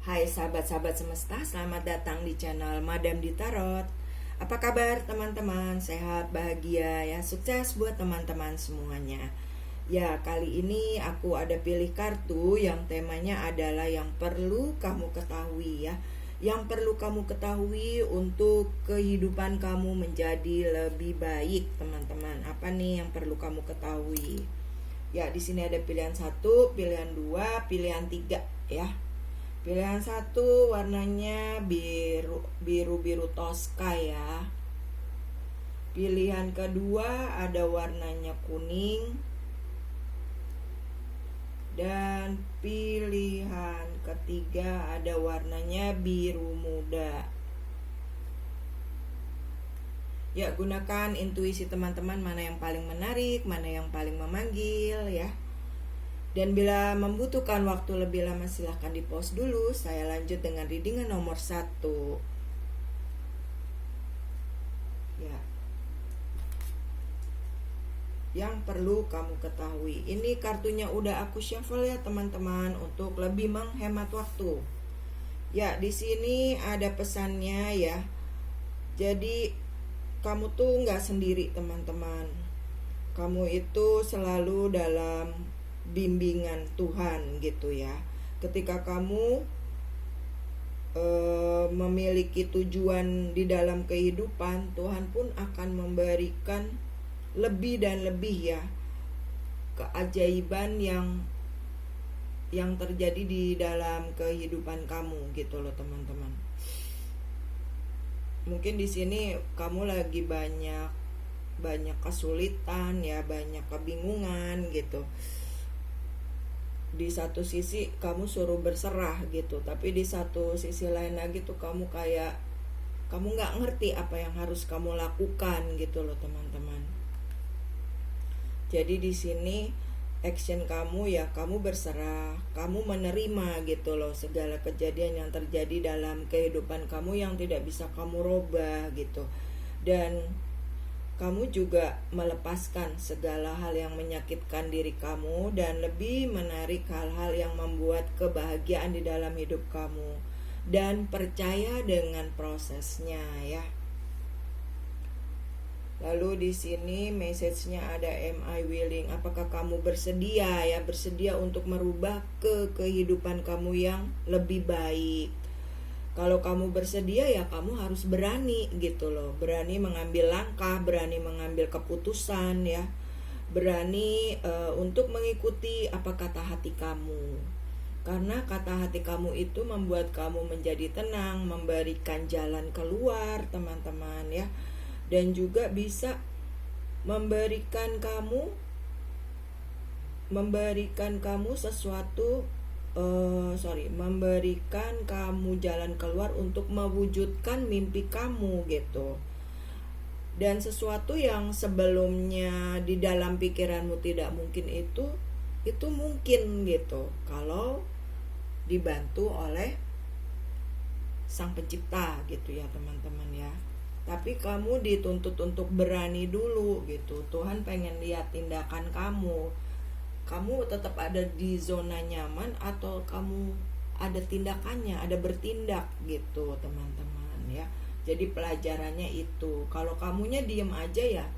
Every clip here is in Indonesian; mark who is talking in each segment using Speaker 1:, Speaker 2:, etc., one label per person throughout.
Speaker 1: Hai sahabat-sahabat semesta, selamat datang di channel Madam di Tarot. Apa kabar teman-teman? Sehat, bahagia ya, sukses buat teman-teman semuanya. Ya, kali ini aku ada pilih kartu yang temanya adalah yang perlu kamu ketahui ya. Yang perlu kamu ketahui untuk kehidupan kamu menjadi lebih baik, teman-teman. Apa nih yang perlu kamu ketahui? Ya, di sini ada pilihan 1, pilihan 2, pilihan 3 ya. Pilihan 1 warnanya biru toska ya. Pilihan kedua ada warnanya kuning. Dan pilihan ketiga ada warnanya biru muda. Ya, gunakan intuisi teman-teman, mana yang paling menarik, mana yang paling memanggil ya. Dan bila membutuhkan waktu lebih lama silahkan di pause dulu. Saya lanjut dengan readingan nomor 1. Ya. Yang perlu kamu ketahui. Ini kartunya udah aku shuffle ya teman-teman untuk lebih menghemat waktu. Ya, di sini ada pesannya ya. Jadi kamu tuh nggak sendiri teman-teman. Kamu itu selalu dalam bimbingan Tuhan gitu ya. Ketika kamu memiliki tujuan di dalam kehidupan, Tuhan pun akan memberikan lebih dan lebih ya, keajaiban yang terjadi di dalam kehidupan kamu gitu loh teman-teman. Mungkin di sini kamu lagi banyak kesulitan ya, banyak kebingungan gitu. Di satu sisi kamu suruh berserah gitu, tapi di satu sisi lain lagi tuh kamu nggak ngerti apa yang harus kamu lakukan gitu loh teman-teman. Jadi di sini action kamu ya, kamu berserah, kamu menerima gitu loh segala kejadian yang terjadi dalam kehidupan kamu yang tidak bisa kamu robah gitu. Dan kamu juga melepaskan segala hal yang menyakitkan diri kamu dan lebih menarik hal-hal yang membuat kebahagiaan di dalam hidup kamu, dan percaya dengan prosesnya ya. Lalu di sini message-nya ada am I willing? Apakah kamu bersedia ya, bersedia untuk merubah kehidupan kamu yang lebih baik? Kalau kamu bersedia ya kamu harus berani gitu loh. Berani mengambil langkah, berani mengambil keputusan ya. Berani untuk mengikuti apa kata hati kamu. Karena kata hati kamu itu membuat kamu menjadi tenang, memberikan jalan keluar teman-teman ya. Dan juga bisa memberikan kamu sesuatu, memberikan kamu jalan keluar untuk mewujudkan mimpi kamu gitu. Dan sesuatu yang sebelumnya di dalam pikiranmu tidak mungkin itu mungkin gitu kalau dibantu oleh Sang Pencipta gitu ya teman-teman ya. Tapi kamu dituntut untuk berani dulu gitu. Tuhan pengen lihat tindakan kamu. Kamu tetap ada di zona nyaman atau kamu ada tindakannya, ada bertindak gitu teman-teman ya. Jadi pelajarannya itu, kalau kamunya diem aja ya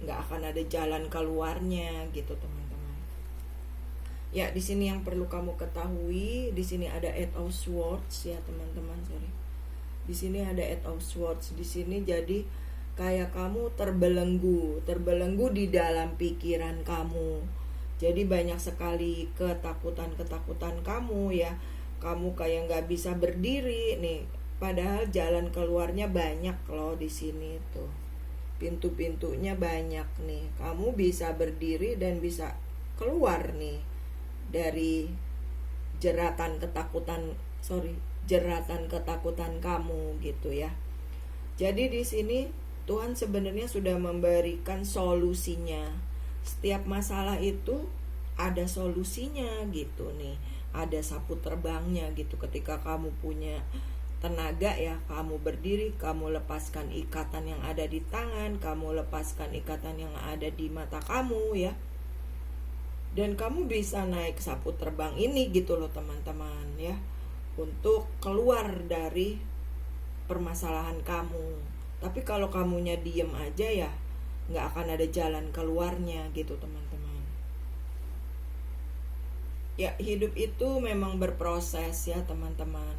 Speaker 1: nggak akan ada jalan keluarnya gitu teman-teman. Ya, di sini yang perlu kamu ketahui, di sini ada Eight of Swords ya teman-teman, sorry. Di sini ada Eight of Swords. Di sini jadi kayak kamu terbelenggu di dalam pikiran kamu. Jadi banyak sekali ketakutan kamu ya. Kamu kayak nggak bisa berdiri nih. Padahal jalan keluarnya banyak loh di sini tuh. Pintu-pintunya banyak nih. Kamu bisa berdiri dan bisa keluar nih dari jeratan ketakutan kamu gitu ya. Jadi di sini Tuhan sebenarnya sudah memberikan solusinya. Setiap masalah itu ada solusinya gitu nih. Ada sapu terbangnya gitu. Ketika kamu punya tenaga ya, kamu berdiri, kamu lepaskan ikatan yang ada di tangan, kamu lepaskan ikatan yang ada di mata kamu ya. Dan kamu bisa naik sapu terbang ini gitu loh teman-teman ya. untuk keluar dari permasalahan kamu. Tapi kalau kamunya diem aja ya nggak akan ada jalan keluarnya gitu teman-teman. Ya, hidup itu memang berproses ya teman-teman.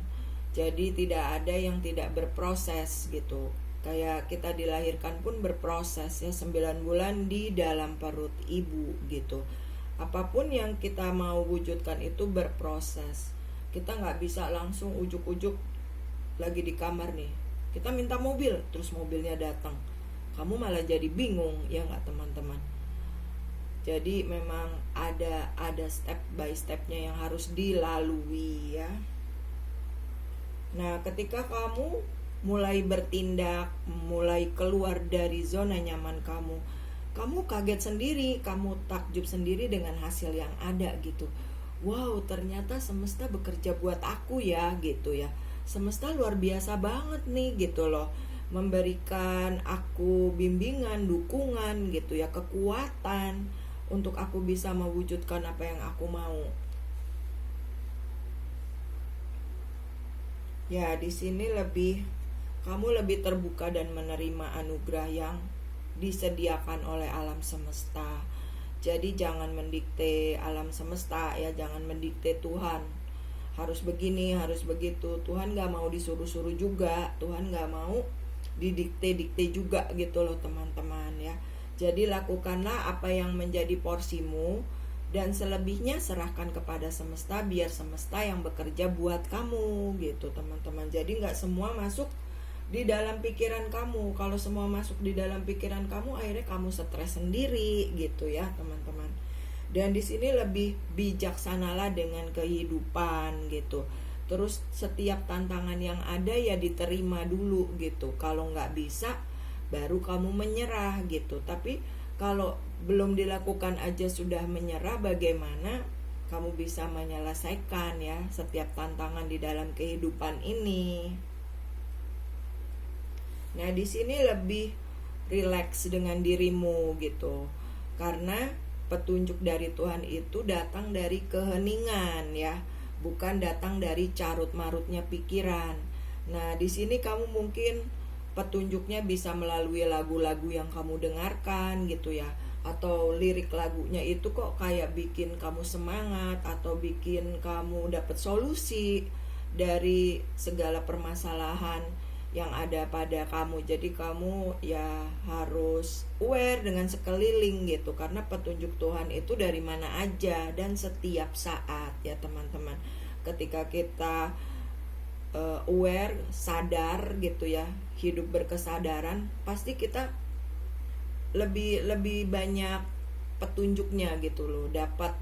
Speaker 1: Jadi tidak ada yang tidak berproses gitu. Kayak kita dilahirkan pun berproses ya, 9 bulan di dalam perut ibu gitu. Apapun yang kita mau wujudkan itu berproses. Kita nggak bisa langsung ujuk-ujuk lagi di kamar nih, kita minta mobil, terus mobilnya datang. Kamu malah jadi bingung, ya nggak teman-teman? Jadi memang ada step by stepnya yang harus dilalui ya. Nah, ketika kamu mulai bertindak, mulai keluar dari zona nyaman kamu kaget sendiri, kamu takjub sendiri dengan hasil yang ada gitu. Wow, ternyata semesta bekerja buat aku ya gitu ya. Semesta luar biasa banget nih gitu loh, memberikan aku bimbingan, dukungan gitu ya, kekuatan untuk aku bisa mewujudkan apa yang aku mau. Ya, di sini kamu lebih terbuka dan menerima anugerah yang disediakan oleh alam semesta. Jadi jangan mendikte alam semesta ya, jangan mendikte Tuhan. Harus begini, harus begitu. Tuhan gak mau disuruh-suruh juga. Tuhan gak mau didikte-dikte juga gitu loh teman-teman ya. Jadi lakukanlah apa yang menjadi porsimu, dan selebihnya serahkan kepada semesta, biar semesta yang bekerja buat kamu gitu teman-teman. Jadi gak semua masuk di dalam pikiran kamu. Kalau semua masuk di dalam pikiran kamu, akhirnya kamu stres sendiri gitu ya teman-teman. Dan di sini lebih bijaksanalah dengan kehidupan gitu. Terus setiap tantangan yang ada ya diterima dulu gitu. Kalau nggak bisa, baru kamu menyerah gitu. Tapi kalau belum dilakukan aja sudah menyerah, bagaimana kamu bisa menyelesaikan ya setiap tantangan di dalam kehidupan ini? Nah, di sini lebih rileks dengan dirimu gitu. Karena petunjuk dari Tuhan itu datang dari keheningan ya, bukan datang dari carut-marutnya pikiran. Nah, di sini kamu mungkin petunjuknya bisa melalui lagu-lagu yang kamu dengarkan gitu ya, atau lirik lagunya itu kok kayak bikin kamu semangat atau bikin kamu dapat solusi dari segala permasalahan yang ada pada kamu. Jadi kamu ya harus aware dengan sekeliling gitu, karena petunjuk Tuhan itu dari mana aja dan setiap saat ya teman-teman. Ketika kita aware, sadar gitu ya, hidup berkesadaran, pasti kita lebih banyak petunjuknya gitu loh, dapat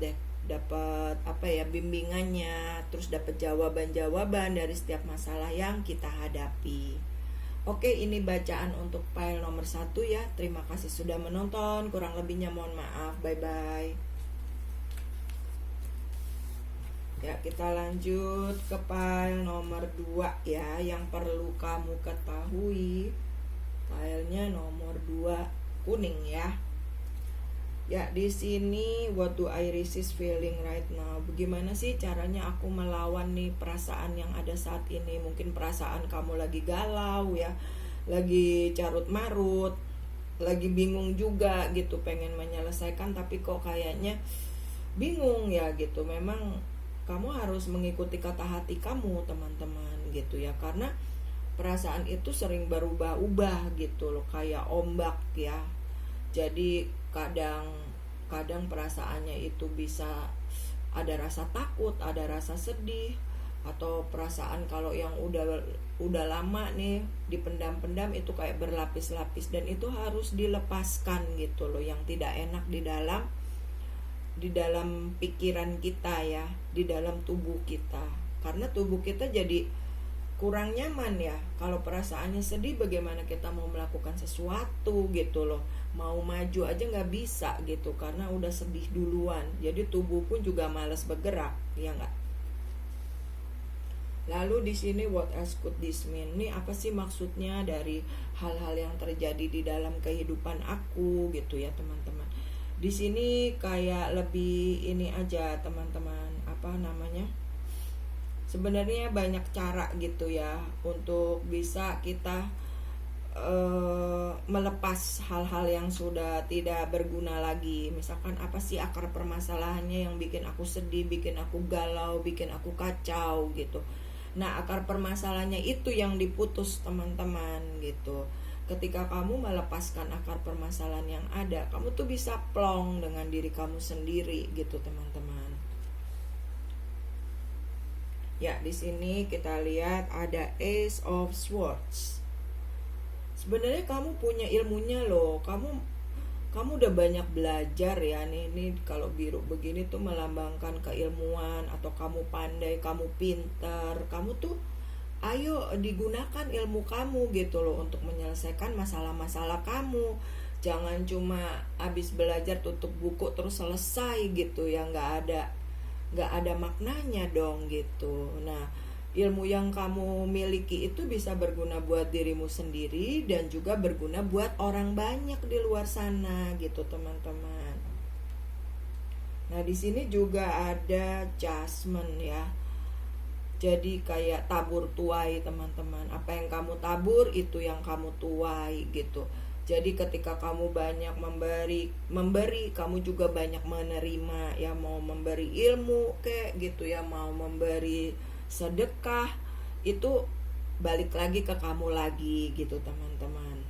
Speaker 1: apa ya, bimbingannya, terus dapat jawaban-jawaban dari setiap masalah yang kita hadapi. Oke, ini bacaan untuk file nomor 1 ya. Terima kasih sudah menonton, kurang lebihnya mohon maaf. Bye bye. Ya, kita lanjut ke file nomor 2 ya, yang perlu kamu ketahui. Filenya nomor 2 kuning ya. Ya, di sini what do I resist feeling right now? Bagaimana sih caranya aku melawan nih perasaan yang ada saat ini? Mungkin perasaan kamu lagi galau ya, lagi carut marut, lagi bingung juga gitu, pengen menyelesaikan tapi kok kayaknya bingung ya gitu. Memang kamu harus mengikuti kata hati kamu teman-teman gitu ya, karena perasaan itu sering berubah-ubah gitu loh, kayak ombak ya. Jadi kadang perasaannya itu bisa ada rasa takut, ada rasa sedih, atau perasaan kalau yang udah lama nih dipendam-pendam itu kayak berlapis-lapis, dan itu harus dilepaskan gitu loh, yang tidak enak di dalam pikiran kita ya, di dalam tubuh kita. Karena tubuh kita jadi kurang nyaman ya. Kalau perasaannya sedih, bagaimana kita mau melakukan sesuatu gitu loh, mau maju aja nggak bisa gitu, karena udah sedih duluan. Jadi tubuh pun juga malas bergerak, ya nggak? Lalu di sini what else could this mean? Ini apa sih maksudnya dari hal-hal yang terjadi di dalam kehidupan aku gitu ya teman-teman. Di sini kayak lebih ini aja teman-teman, apa namanya? Sebenarnya banyak cara gitu ya untuk bisa kita melepas hal-hal yang sudah tidak berguna lagi. Misalkan apa sih akar permasalahannya yang bikin aku sedih, bikin aku galau, bikin aku kacau gitu. Nah, akar permasalahannya itu yang diputus, teman-teman, gitu. Ketika kamu melepaskan akar permasalahan yang ada, kamu tuh bisa plong dengan diri kamu sendiri gitu, teman-teman. Ya, di sini kita lihat ada Ace of Swords. Sebenarnya kamu punya ilmunya loh. Kamu udah banyak belajar ya nih. Ini kalau biru begini tuh melambangkan keilmuan, atau kamu pandai, kamu pintar. Kamu tuh ayo digunakan ilmu kamu gitu loh untuk menyelesaikan masalah-masalah kamu. Jangan cuma habis belajar tutup buku terus selesai gitu ya, nggak ada maknanya dong gitu. Nah, ilmu yang kamu miliki itu bisa berguna buat dirimu sendiri dan juga berguna buat orang banyak di luar sana gitu, teman-teman. Nah, di sini juga ada Judgment ya. Jadi kayak tabur tuai, teman-teman. Apa yang kamu tabur itu yang kamu tuai gitu. Jadi ketika kamu banyak memberi, kamu juga banyak menerima ya. Mau memberi ilmu kayak gitu ya, mau memberi sedekah, itu balik lagi ke kamu lagi gitu, teman-teman.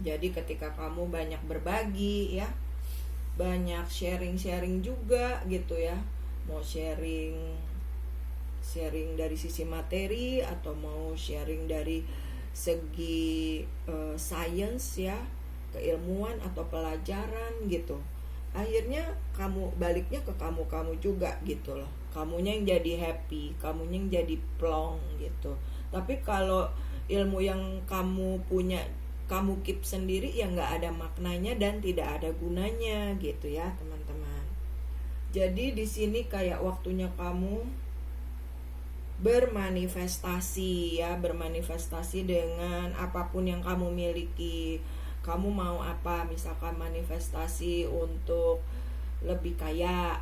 Speaker 1: Jadi ketika kamu banyak berbagi ya, banyak sharing juga gitu ya, mau sharing dari sisi materi atau mau sharing dari segi science ya, keilmuan atau pelajaran gitu, akhirnya kamu baliknya ke kamu juga gitu loh. Kamunya yang jadi happy, kamunya yang jadi plong gitu. Tapi kalau ilmu yang kamu punya kamu keep sendiri ya nggak ada maknanya dan tidak ada gunanya gitu ya, teman-teman. Jadi di sini kayak waktunya kamu bermanifestasi ya, bermanifestasi dengan apapun yang kamu miliki. Kamu mau apa? Misalkan manifestasi untuk lebih kaya,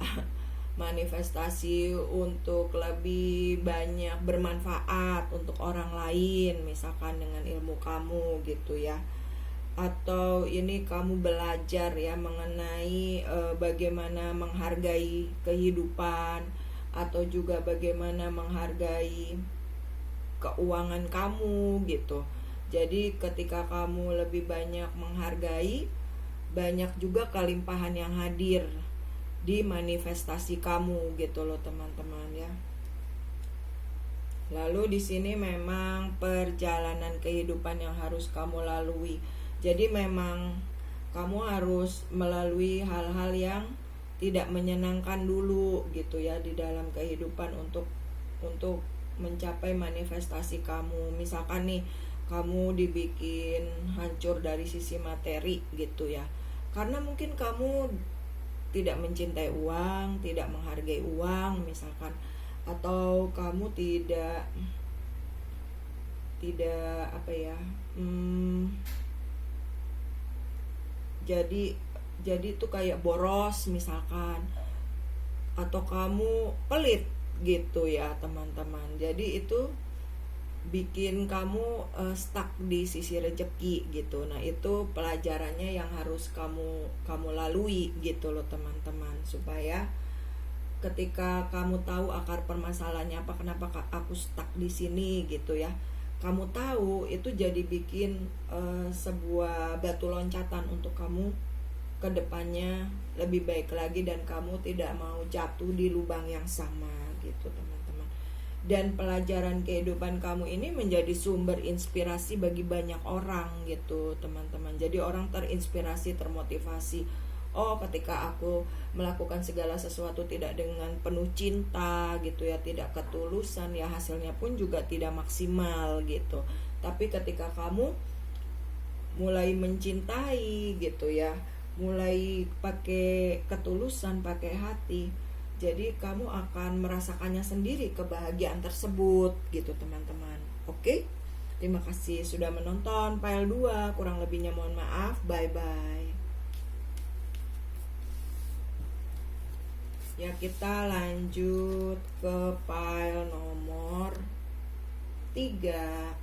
Speaker 1: manifestasi untuk lebih banyak bermanfaat untuk orang lain, misalkan dengan ilmu kamu gitu ya. Atau ini kamu belajar ya mengenai bagaimana menghargai kehidupan, atau juga bagaimana menghargai keuangan kamu gitu. Jadi ketika kamu lebih banyak menghargai, banyak juga kelimpahan yang hadir di manifestasi kamu gitu loh, teman-teman ya. Lalu di sini memang perjalanan kehidupan yang harus kamu lalui. Jadi memang kamu harus melalui hal-hal yang tidak menyenangkan dulu gitu ya di dalam kehidupan untuk mencapai manifestasi kamu. Misalkan nih kamu dibikin hancur dari sisi materi gitu ya, karena mungkin kamu tidak mencintai uang, tidak menghargai uang misalkan, atau kamu tidak apa ya, jadi itu kayak boros misalkan, atau kamu pelit gitu ya, teman-teman. Jadi itu bikin kamu stuck di sisi rejeki gitu. Nah, itu pelajarannya yang harus kamu lalui gitu loh, teman-teman, supaya ketika kamu tahu akar permasalahannya apa, kenapa aku stuck di sini gitu ya, kamu tahu, itu jadi bikin sebuah batu loncatan untuk kamu ke depannya lebih baik lagi, dan kamu tidak mau jatuh di lubang yang sama gitu, teman-teman. Dan pelajaran kehidupan kamu ini menjadi sumber inspirasi bagi banyak orang gitu, teman-teman. Jadi orang terinspirasi, termotivasi. Oh, ketika aku melakukan segala sesuatu tidak dengan penuh cinta gitu ya, tidak ketulusan ya, hasilnya pun juga tidak maksimal gitu. Tapi ketika kamu mulai mencintai gitu ya, mulai pakai ketulusan, pakai hati, jadi kamu akan merasakannya sendiri kebahagiaan tersebut gitu, teman-teman. Oke? Terima kasih sudah menonton file 2. Kurang lebihnya mohon maaf. Bye-bye. Ya, kita lanjut ke file nomor 3.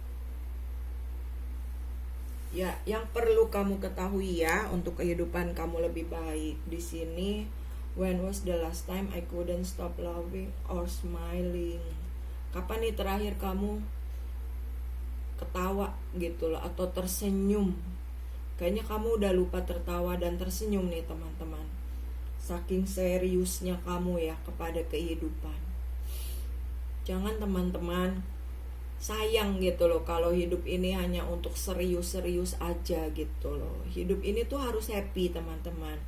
Speaker 1: Ya, yang perlu kamu ketahui ya untuk kehidupan kamu lebih baik di sini. When was the last time I couldn't stop laughing or smiling? Kapan nih terakhir kamu ketawa gitu loh atau tersenyum? Kayaknya kamu udah lupa tertawa dan tersenyum nih teman-teman. Saking seriusnya kamu ya kepada kehidupan. Jangan teman-teman, sayang gitu loh kalau hidup ini hanya untuk serius-serius aja gitu loh. Hidup ini tuh harus happy teman-teman.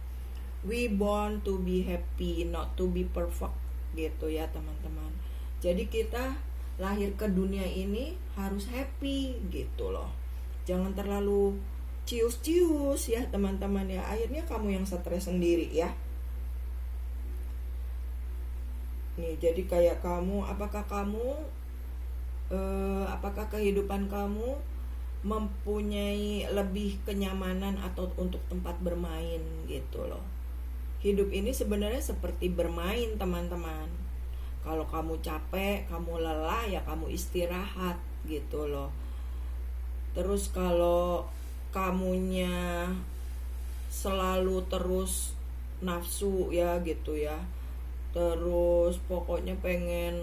Speaker 1: We born to be happy, not to be perfect gitu ya teman-teman. Jadi kita lahir ke dunia ini harus happy gitu loh. Jangan terlalu cius-cius ya teman-teman ya. Akhirnya kamu yang stres sendiri ya. Nih, jadi kayak kamu, apakah kehidupan kamu mempunyai lebih kenyamanan atau untuk tempat bermain gitu loh. Hidup ini sebenarnya seperti bermain teman-teman. Kalau kamu capek, kamu lelah, ya kamu istirahat gitu loh. Terus kalau kamunya selalu terus nafsu ya gitu ya, terus pokoknya pengen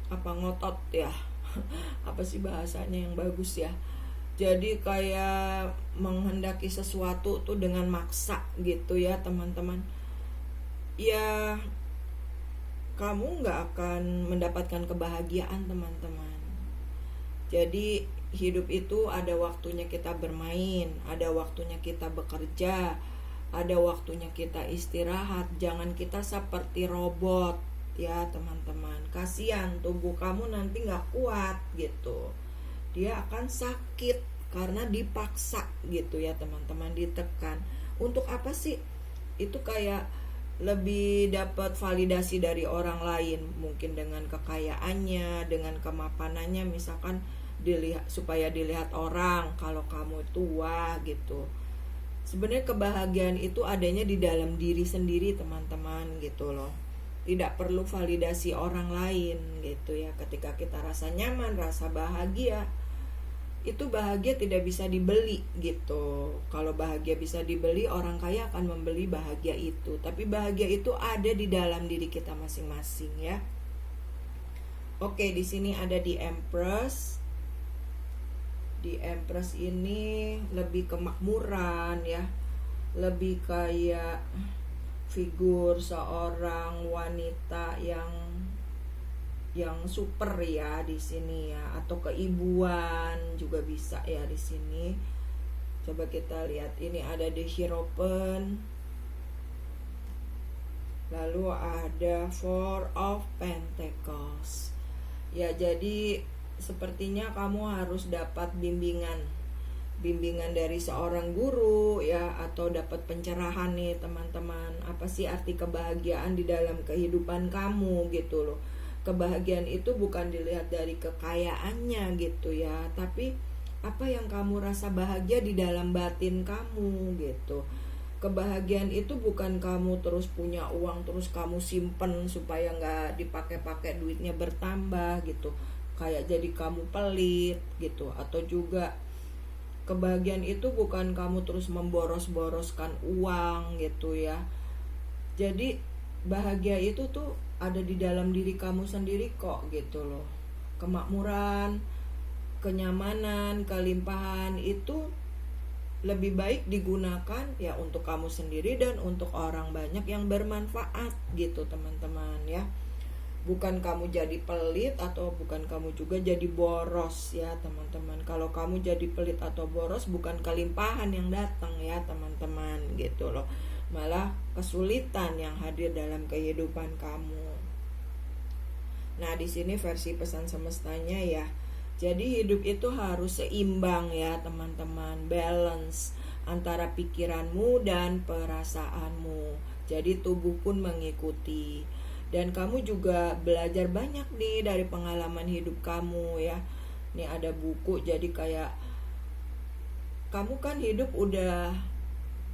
Speaker 1: ngotot ya apa sih bahasanya yang bagus ya, jadi kayak menghendaki sesuatu tuh dengan maksa gitu ya teman-teman, ya kamu nggak akan mendapatkan kebahagiaan teman-teman. Jadi hidup itu ada waktunya kita bermain, ada waktunya kita bekerja, ada waktunya kita istirahat. Jangan kita seperti robot ya teman-teman. Kasihan tubuh kamu nanti gak kuat gitu. Dia akan sakit karena dipaksa gitu ya teman-teman, ditekan. Untuk apa sih? Itu kayak lebih dapat validasi dari orang lain, mungkin dengan kekayaannya, dengan kemapanannya, misalkan supaya dilihat orang kalau kamu tua gitu. Sebenarnya kebahagiaan itu adanya di dalam diri sendiri teman-teman gitu loh. Tidak perlu validasi orang lain gitu ya. Ketika kita rasa nyaman, rasa bahagia, itu bahagia tidak bisa dibeli gitu. Kalau bahagia bisa dibeli, orang kaya akan membeli bahagia itu. Tapi bahagia itu ada di dalam diri kita masing-masing ya. Oke, di sini ada di Empress. Di Empress ini lebih kemakmuran ya, lebih kayak figur seorang wanita yang super ya di sini ya, atau keibuan juga bisa ya di sini. Coba kita lihat, ini ada di Hierophant, lalu ada Four of Pentacles ya. Jadi sepertinya kamu harus dapat bimbingan dari seorang guru ya, atau dapat pencerahan nih teman-teman. Apa sih arti kebahagiaan di dalam kehidupan kamu gitu loh. Kebahagiaan itu bukan dilihat dari kekayaannya gitu ya, tapi apa yang kamu rasa bahagia di dalam batin kamu gitu. Kebahagiaan itu bukan kamu terus punya uang terus kamu simpen supaya nggak dipakai-pakai, duitnya bertambah gitu, kayak jadi kamu pelit gitu. Atau juga kebahagiaan itu bukan kamu terus memboros-boroskan uang gitu ya. Jadi bahagia itu tuh ada di dalam diri kamu sendiri kok gitu loh. Kemakmuran, kenyamanan, kelimpahan itu lebih baik digunakan ya untuk kamu sendiri dan untuk orang banyak yang bermanfaat gitu teman-teman ya. Bukan kamu jadi pelit atau bukan kamu juga jadi boros ya teman-teman. Kalau kamu jadi pelit atau boros, bukan kelimpahan yang datang ya teman-teman gitu loh, malah kesulitan yang hadir dalam kehidupan kamu. Nah, di sini versi pesan semestanya ya. Jadi hidup itu harus seimbang ya teman-teman, balance antara pikiranmu dan perasaanmu. Jadi tubuh pun mengikuti. Dan kamu juga belajar banyak nih dari pengalaman hidup kamu ya. Nih ada buku, jadi kayak kamu kan hidup udah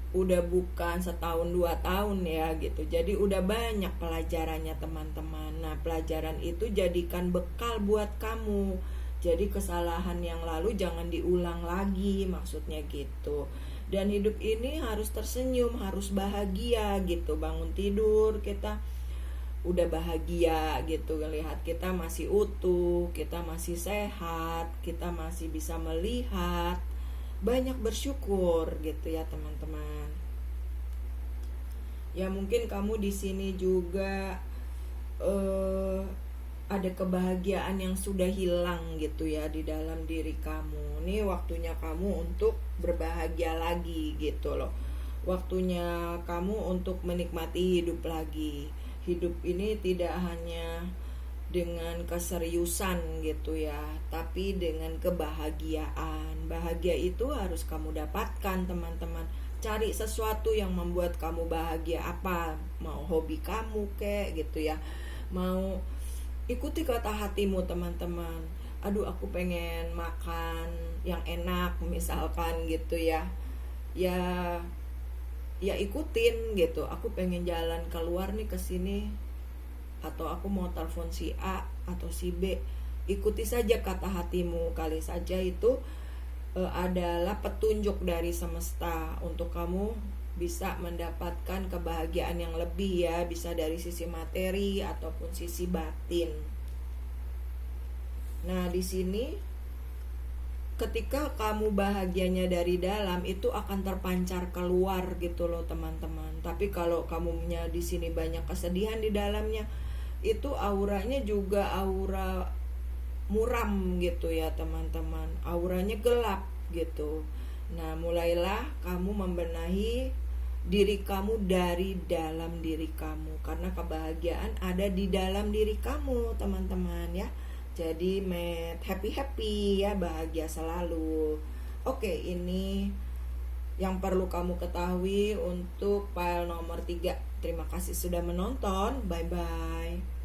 Speaker 1: udah bukan setahun 2 tahun ya gitu. Jadi udah banyak pelajarannya teman-teman. Nah, pelajaran itu jadikan bekal buat kamu. Jadi kesalahan yang lalu jangan diulang lagi, maksudnya gitu. Dan hidup ini harus tersenyum, harus bahagia gitu. Bangun tidur kita udah bahagia gitu, lihat kita masih utuh, kita masih sehat, kita masih bisa melihat, banyak bersyukur gitu ya teman-teman. Ya mungkin kamu di sini juga ada kebahagiaan yang sudah hilang gitu ya di dalam diri kamu. Ini waktunya kamu untuk berbahagia lagi gitu loh. Waktunya kamu untuk menikmati hidup lagi. Hidup ini tidak hanya dengan keseriusan gitu ya, tapi dengan kebahagiaan. Bahagia itu harus kamu dapatkan teman-teman. Cari sesuatu yang membuat kamu bahagia, apa mau hobi kamu kek gitu ya, mau ikuti kata hatimu teman-teman. Aduh aku pengen makan yang enak misalkan gitu ya, ya ikutin gitu. Aku pengen jalan keluar nih ke sini, atau aku mau telepon si A atau si B, ikuti saja kata hatimu. Kali saja itu adalah petunjuk dari semesta untuk kamu bisa mendapatkan kebahagiaan yang lebih ya, bisa dari sisi materi ataupun sisi batin. Nah, di sini ketika kamu bahagianya dari dalam, itu akan terpancar keluar gitu loh teman-teman. Tapi kalau kamunya di sini banyak kesedihan di dalamnya, itu auranya juga aura muram gitu ya teman-teman. Auranya gelap gitu. Nah, mulailah kamu membenahi diri kamu dari dalam diri kamu, karena kebahagiaan ada di dalam diri kamu teman-teman ya. Jadi happy ya, bahagia selalu. Oke, ini yang perlu kamu ketahui untuk file nomor 3. Terima kasih sudah menonton. Bye bye.